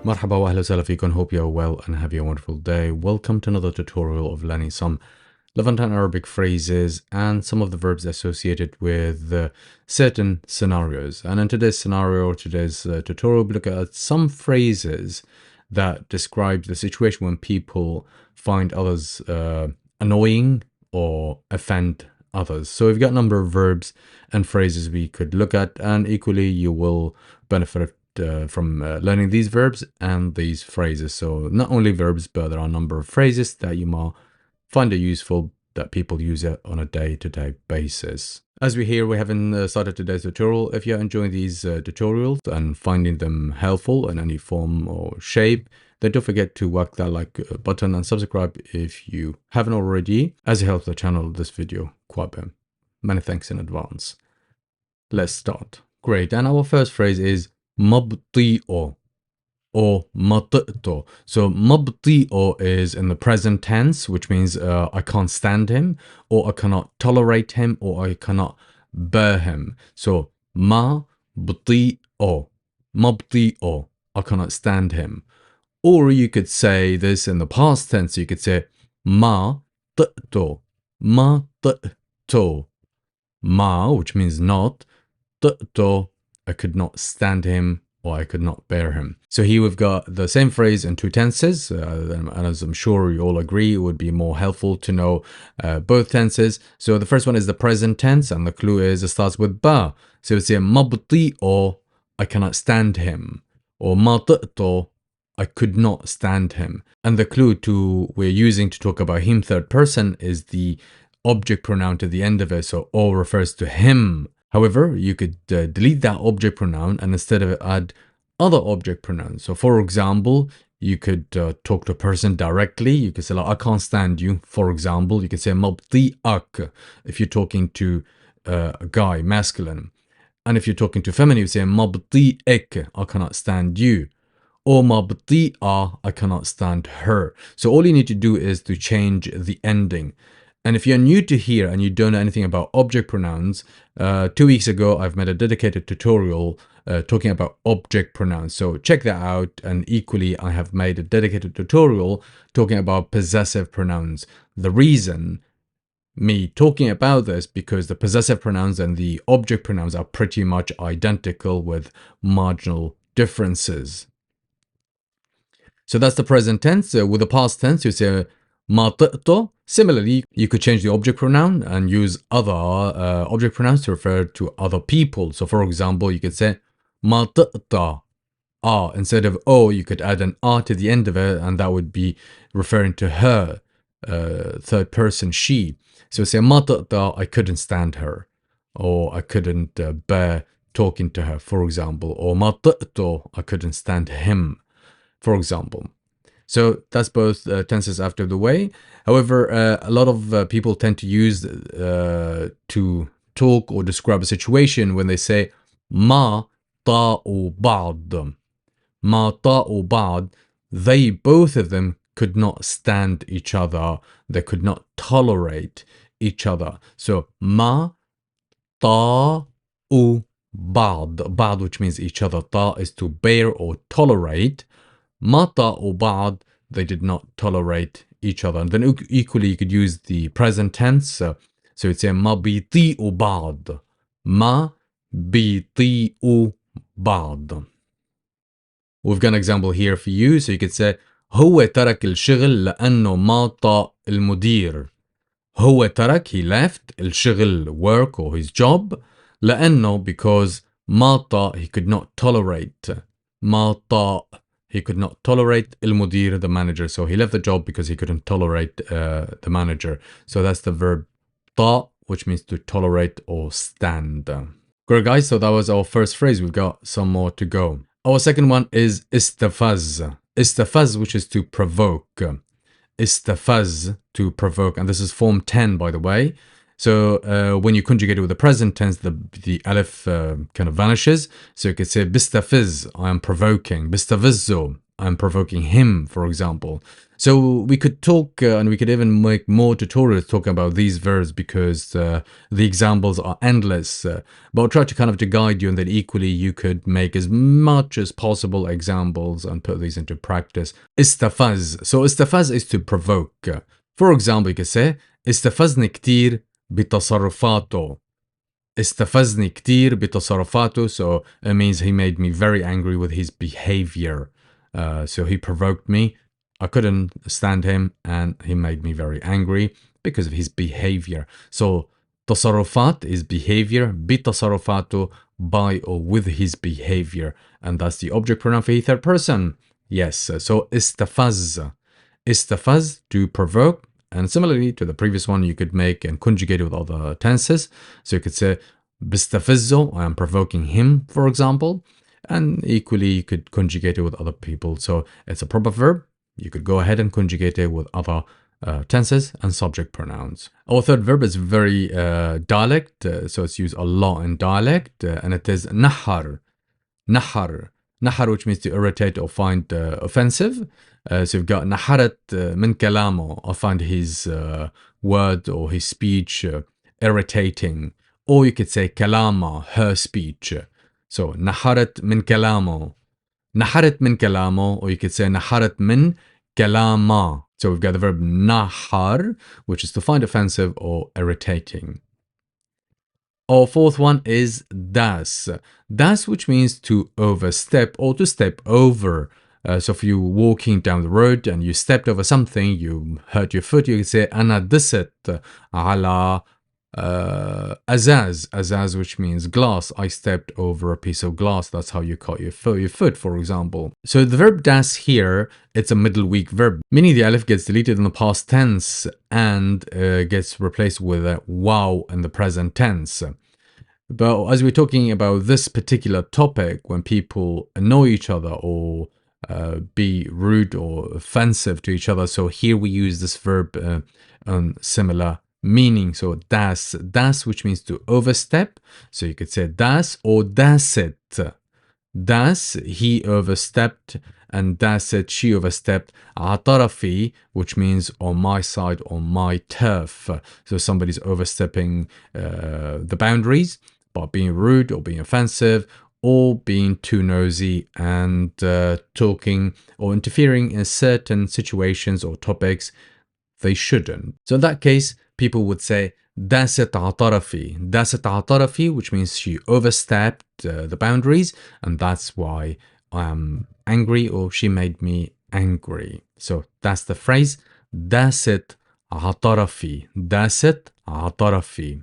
مرحبا واهلا وسهلا فيكم. Hope you're well and have a wonderful day. Welcome to another tutorial of learning some Levantine Arabic phrases and some of the verbs associated with certain scenarios. And in today's scenario, today's tutorial, we look at some phrases that describe the situation when people find others annoying or offend others. So we've got a number of verbs and phrases we could look at, and equally you will benefit from learning these verbs and these phrases. So not only verbs, but there are a number of phrases that you might find it useful that people use it on a day-to-day basis. As we hear, we haven't started today's tutorial. If you're enjoying these tutorials and finding them helpful in any form or shape, then don't forget to whack that like button and subscribe if you haven't already, as it helps the channel, this video quite a bit. Many thanks in advance. Let's start. Great. And our first phrase is مبطيء or مطئت. So مبطيء is in the present tense, which means I can't stand him, or I cannot tolerate him, or I cannot bear him. So ما بطيء, مبطيء, I cannot stand him. Or you could say this in the past tense. You could say ما طئت, ما طئت. ما, which means not, طئت, I could not stand him, or I could not bear him. So here we've got the same phrase in two tenses, and as I'm sure you all agree, it would be more helpful to know both tenses. So the first one is the present tense, and the clue is it starts with ba. So it's here مبطيء, or I cannot stand him, or ما طئت, I could not stand him. And the clue we're using to talk about him third person is the object pronoun to the end of it, so all refers to him. However, you could delete that object pronoun and instead of it add other object pronouns. So for example, you could talk to a person directly. You could say like, I can't stand you. For example, you could say مبطيئك if you're talking to a guy, masculine. And if you're talking to feminine, you say مبطيئك, I cannot stand you. Or مبطيئة, I cannot stand her. So all you need to do is to change the ending. And if you're new to here and you don't know anything about object pronouns, 2 weeks ago I've made a dedicated tutorial talking about object pronouns. So check that out. And equally, I have made a dedicated tutorial talking about possessive pronouns. The reason me talking about this, because the possessive pronouns and the object pronouns are pretty much identical with marginal differences. So that's the present tense. With the past tense, you say ما طئت. Similarly, you could change the object pronoun and use other object pronouns to refer to other people. So for example, you could say ما طئت a. Instead of o, you could add an a to the end of it, and that would be referring to her, third person, she. So say ما طئت, I couldn't stand her, or I couldn't bear talking to her, for example. Or ما طئت, I couldn't stand him, for example. So that's both tenses after the way. However, a lot of people tend to use to talk or describe a situation when they say ما طاءوا بعض. ما طاءوا بعض. They, both of them, could not stand each other. They could not tolerate each other. So ما طاءوا بعض. بعض, which means each other. طاء is to bear or tolerate. ما طاءوا بعض, they did not tolerate each other. And then equally you could use the present tense. So it's a ما بيطيقوا بعض. ما بيطيقوا بعض. We've got an example here for you. So you could say هو ترك الشغل لأنه ما طاق المدير. هو ترك, he left, الشغل, work or his job, لأنه, because ما طاق, he could not tolerate. ما طاق, he could not tolerate المدير, the manager. So he left the job because he couldn't tolerate the manager. So that's the verb طاق, which means to tolerate or stand. Great, guys. So that was our first phrase. We've got some more to go. Our second one is استفز. استفز, which is to provoke. استفز, to provoke. And this is form 10, by the way. So when you conjugate it with the present tense, the alif kind of vanishes. So you could say بستفز, I am provoking. بستفزه, I'm provoking him, for example. So we could talk and we could even make more tutorials talking about these verbs because the examples are endless. But I'll try to kind of to guide you, and then equally you could make as much as possible examples and put these into practice. استفز. So استفز is to provoke. For example, you could say استفزني كتير بتصرفاته. استفزني كتير بتصرفاته. So it means he made me very angry with his behavior. So he provoked me. I couldn't stand him and he made me very angry because of his behavior. So تصرفات is behavior. بتصرفاته, by or with his behavior. And that's the object pronoun for the third person. Yes. So استفز. استفز to provoke. And similarly to the previous one, you could make and conjugate it with other tenses. So you could say بستفزه, I am provoking him, for example. And equally, you could conjugate it with other people. So it's a proper verb. You could go ahead and conjugate it with other tenses and subject pronouns. Our third verb is very dialect. So it's used a lot in dialect. And it is نحر. نحر. نحر, which means to irritate or find offensive. So you've got نحرت من كلامه. I find his word or his speech irritating. Or you could say كلامه, her speech. So نحرت من كلامه. نحرت من كلامه. Or you could say نحرت من كلامه. So we've got the verb نحر, which is to find offensive or irritating. Our fourth one is das. Das, which means to overstep or to step over. So if you're walking down the road and you stepped over something, you hurt your foot, you can say أنا دست على أزاز. أزاز, which means glass. I stepped over a piece of glass. That's how you cut your foot, for example. So the verb das here, it's a middle weak verb, meaning the alif gets deleted in the past tense and gets replaced with a wow in the present tense. But as we're talking about this particular topic, when people annoy each other or be rude or offensive to each other, so here we use this verb similar meaning. So das, which means to overstep. So you could say das or dasit. Das, he overstepped, and dasit, she overstepped. عطرفي, which means on my side, on my turf. So somebody's overstepping the boundaries by being rude or being offensive or being too nosy and talking or interfering in certain situations or topics they shouldn't. So in that case, people would say داست عطرفي. داست عطرفي, which means she overstepped the boundaries, and that's why I'm angry, or she made me angry. So that's the phrase داست عطرفي. داست عطرفي.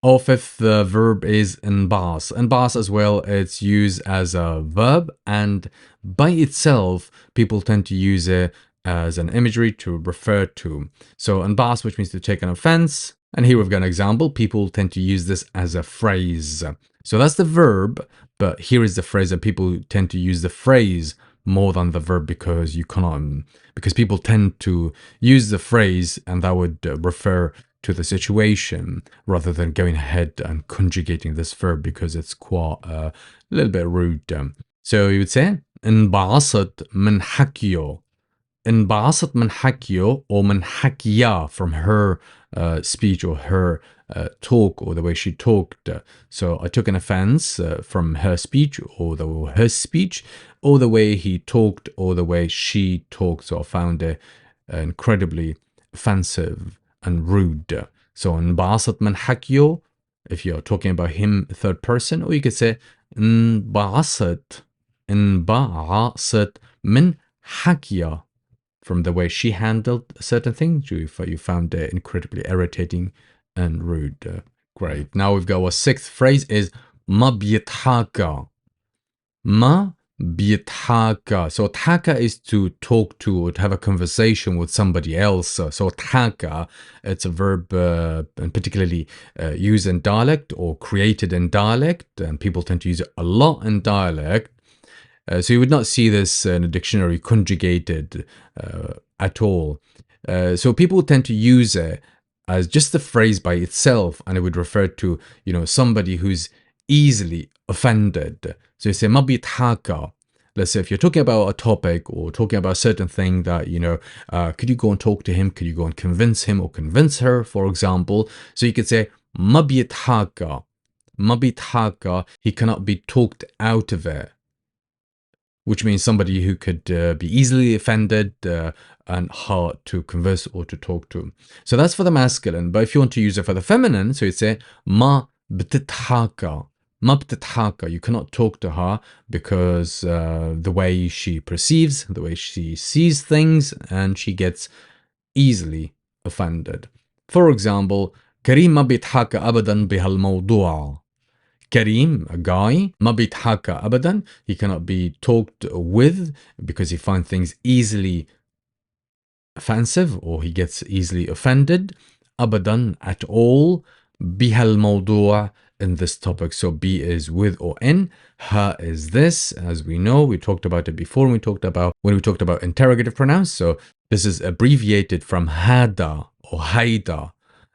Our fifth verb is انبعث. انبعث as well, it's used as a verb, and by itself, people tend to use it as an imagery to refer to. So انبعث, which means to take an offense. And here we've got an example. People tend to use this as a phrase. So that's the verb, but here is the phrase that people tend to use the phrase more than the verb because people tend to use the phrase and that would refer to the situation rather than going ahead and conjugating this verb because it's quite a little bit rude. So you would say انبعثت من حكيه. انبعثت من حكيه or من حكيا, from her speech or her talk or the way she talked. So I took an offense from her speech or her speech or the way he talked or the way she talked. So I found it incredibly offensive and rude. So انبعثت من حكيه, if you're talking about him third person, or you could say انبعثت من حكيه, from the way she handled certain things. You found it incredibly irritating and rude. Great. Now we've got our sixth phrase is ما بيضحك. ما بيضحك. So ضحك is to talk to or to have a conversation with somebody else. So ضحك, it's a verb and particularly used in dialect or created in dialect, and people tend to use it a lot in dialect. So you would not see this in a dictionary conjugated at all. So people tend to use it as just the phrase by itself, and it would refer to, somebody who's easily offended. So you say ما بيتحاكى. Let's say if you're talking about a topic or talking about a certain thing that, could you go and talk to him? Could you go and convince him or convince her, for example? So you could say ما بيتحاكى. ما بيتحاكى. He cannot be talked out of it, which means somebody who could be easily offended and hard to converse or to talk to. So that's for the masculine. But if you want to use it for the feminine, so you'd say ما بتتحاكى. ما بتتحاكى. You cannot talk to her because the way she perceives, the way she sees things, and she gets easily offended. For example, كريم ما بيتحاكى أبدا بهالموضوع. Kareem, a guy, ما بيتحاكى أبدا. He cannot be talked with because he finds things easily offensive or he gets easily offended. أبدا, at all. بهالموضوع, in this topic. So be is with or in. Ha is this, as we know. We talked about it before when we talked about interrogative pronouns. So this is abbreviated from hada or haida.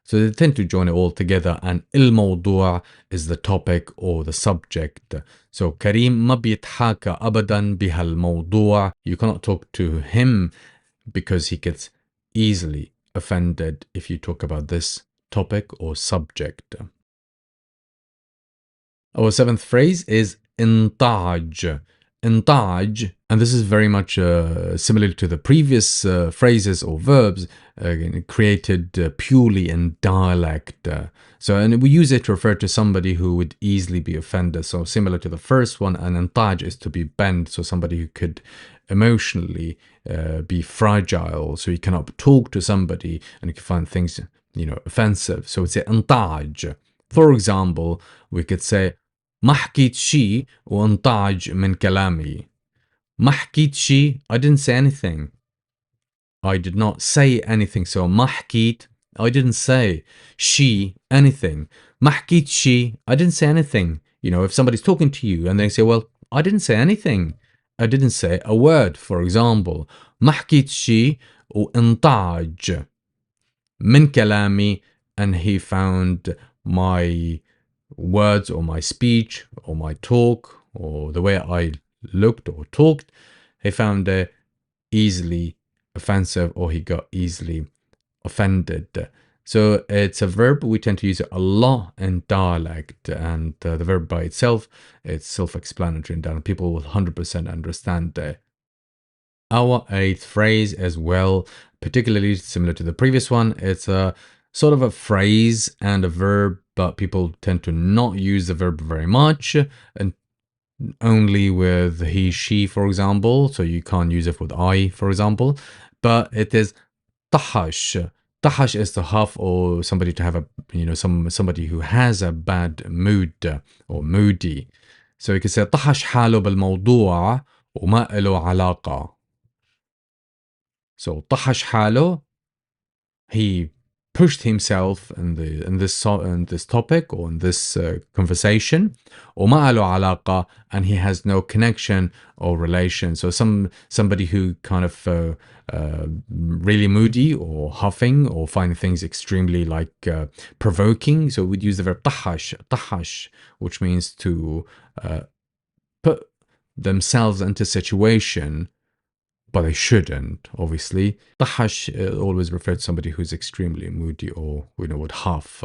So they tend to join it all together, and الموضوع is the topic or the subject. So كريم ما بيتحاكى أبدا بهالموضوع. You cannot talk to him because he gets easily offended if you talk about this topic or subject. Our seventh phrase is انطعج. انطعج, and this is very much similar to the previous phrases or verbs created purely in dialect. And we use it to refer to somebody who would easily be offended. So similar to the first one, and انطعج is to be bent, so somebody who could emotionally be fragile, so you cannot talk to somebody and you can find things offensive. So it's انطعج. For example, we could say ما حكيت شي وانطعج من كلامي. ما حكيت شي, I didn't say anything. I did not say anything. So ما حكيت, I didn't say. She, anything. ما حكيت شي, I didn't say anything. If somebody's talking to you and they say, well, I didn't say anything. I didn't say a word, for example. ما حكيت شي وانطعج من كلامي, and he found my words or my speech or my talk or the way I looked or talked, he found it easily offensive or he got easily offended. So it's a verb. We tend to use it a lot in dialect, and the verb by itself, it's self-explanatory and people will 100% understand it. Our eighth phrase as well, particularly similar to the previous one, it's a sort of a phrase and a verb, but people tend to not use the verb very much, and only with he, she, for example. So you can't use it with I, for example. But it is طحش. طحش is to huff or somebody to have somebody who has a bad mood or moody. So you can say طحش حاله بالموضوع وما له علاقة. So طحش حاله, he pushed himself in this topic or in this conversation, وما له علاقة, and he has no connection or relation. So somebody who kind of really moody or huffing or finding things extremely provoking. So we'd use the verb طحش, which means to put themselves into a situation, but they shouldn't, obviously. طحش always refers to somebody who's extremely moody or would huff.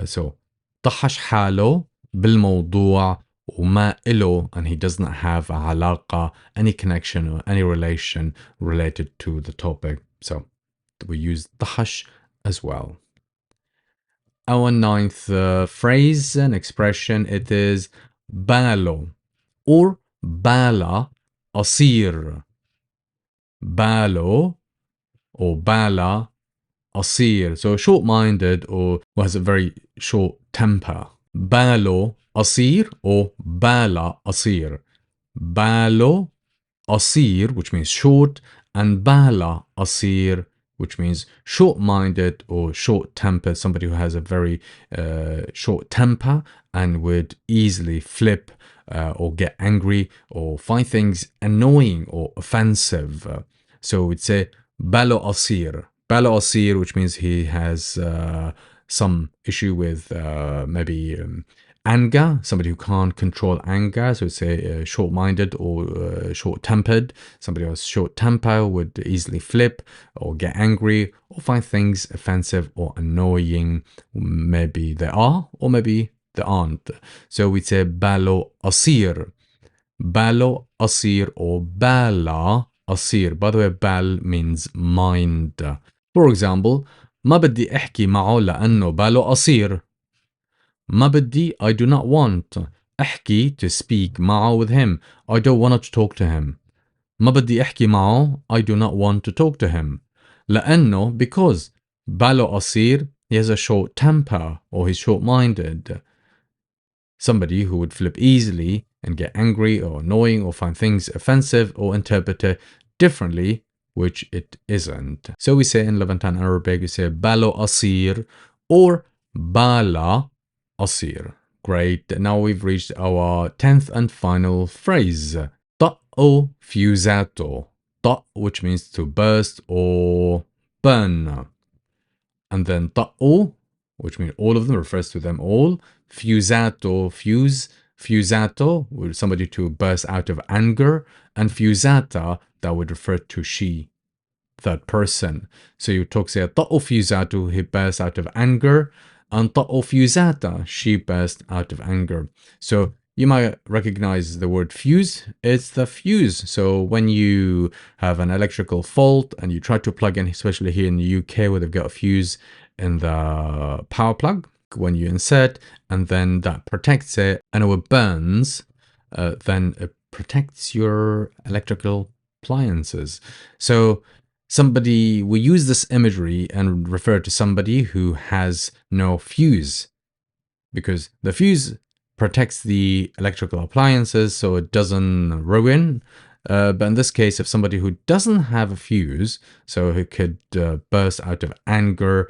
So طحش حاله بالموضوع وما إله, and he does not have علاقة, any connection or any relation related to the topic. So we use طحش as well. Our ninth phrase and expression, it is باله or بالا أصير. باله or bala asir. So short-minded or has a very short temper. باله asir or bala asir. باله asir, which means short, and bala asir, which means short-minded or short-tempered, somebody who has a very short temper and would easily flip or get angry or find things annoying or offensive. So we'd say balo asir, which means he has some issue with maybe anger, somebody who can't control anger, so say short-minded or short-tempered. Somebody who has short temper would easily flip or get angry or find things offensive or annoying. Maybe they are or maybe they aren't. So we'd say باله قصير. باله قصير or بالا قصير. By the way, bal means mind. For example, ما بدي احكي معه لأنه باله قصير. ما بدي, I do not want. احكي, to speak. معه, with him. I don't want to talk to him. ما بدي احكي معه, I do not want to talk to him. لأنه, because باله قصير, he has a short temper or he's short-minded. Somebody who would flip easily and get angry or annoying or find things offensive or interpret it differently, which it isn't. So we say in Levantine Arabic, we say باله قصير or بالا قصير. Great. Now we've reached our 10th and final phrase. طق فيوزاتو. طق, which means to burst or burn. And then طق, which means all of them, refers to them all. Fusato, fuse, fusato, with somebody to burst out of anger. And fusata, that would refer to she, third person. So you talk, say, طق fusato, he burst out of anger. And طق fusata, she burst out of anger. So you might recognize the word fuse. It's the fuse. So when you have an electrical fault and you try to plug in, especially here in the UK where they've got a fuse in the power plug, when you insert, and then that protects it, and it burns, then it protects your electrical appliances. So somebody, we use this imagery and refer to somebody who has no fuse, because the fuse protects the electrical appliances so it doesn't ruin. But in this case, if somebody who doesn't have a fuse, so who could burst out of anger,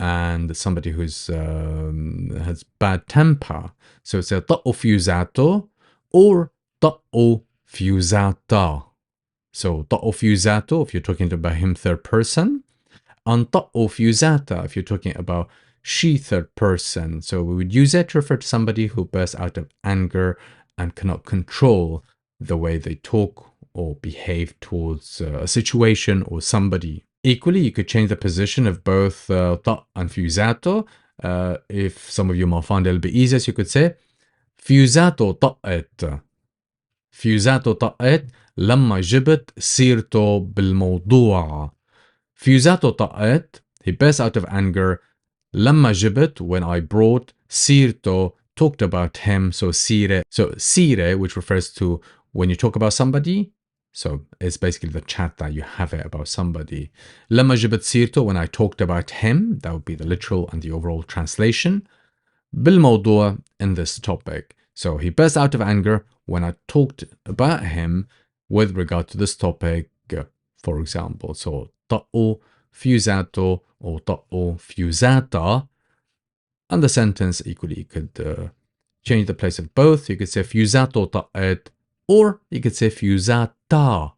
and somebody who's has bad temper, so it's a طق fusato or طق fusata. So طق fusato if you're talking about him third person, and طق fusata if you're talking about she third person. So we would use it to refer to somebody who bursts out of anger and cannot control the way they talk or behave towards a situation or somebody. Equally, you could change the position of both طق and fusato. If some of you might find it a little bit easier, so you could say fusato طقت. fusato طقت لما جبت سيرته بالموضوع. fusato طقت, he burst out of anger. لما جبت, when I brought. سيرته, talked about him. So سيرة. So سيرة, which refers to when you talk about somebody. So it's basically the chat that you have it about somebody. لما جبت سيرته, when I talked about him. That would be the literal and the overall translation. بالموضوع, in this topic. So he burst out of anger when I talked about him with regard to this topic, for example. So طق fusato or طق fusata. And the sentence equally, you could change the place of both. You could say fusato طقت, or you could say fusata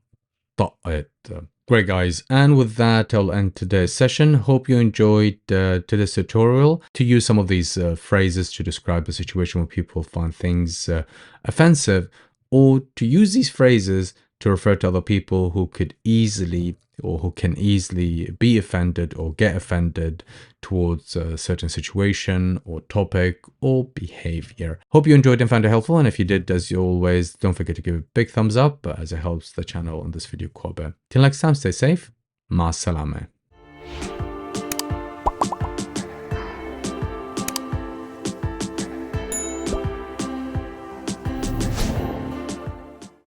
طقت. Great, guys. And with that, I'll end today's session. Hope you enjoyed today's tutorial. To use some of these phrases to describe a situation where people find things offensive, or to use these phrases to refer to other people who could easily or who can easily be offended or get offended towards a certain situation or topic or behavior. Hope you enjoyed and found it helpful. And if you did, as always, don't forget to give a big thumbs up as it helps the channel and this video quite a bit. Till next time, stay safe. Ma salame.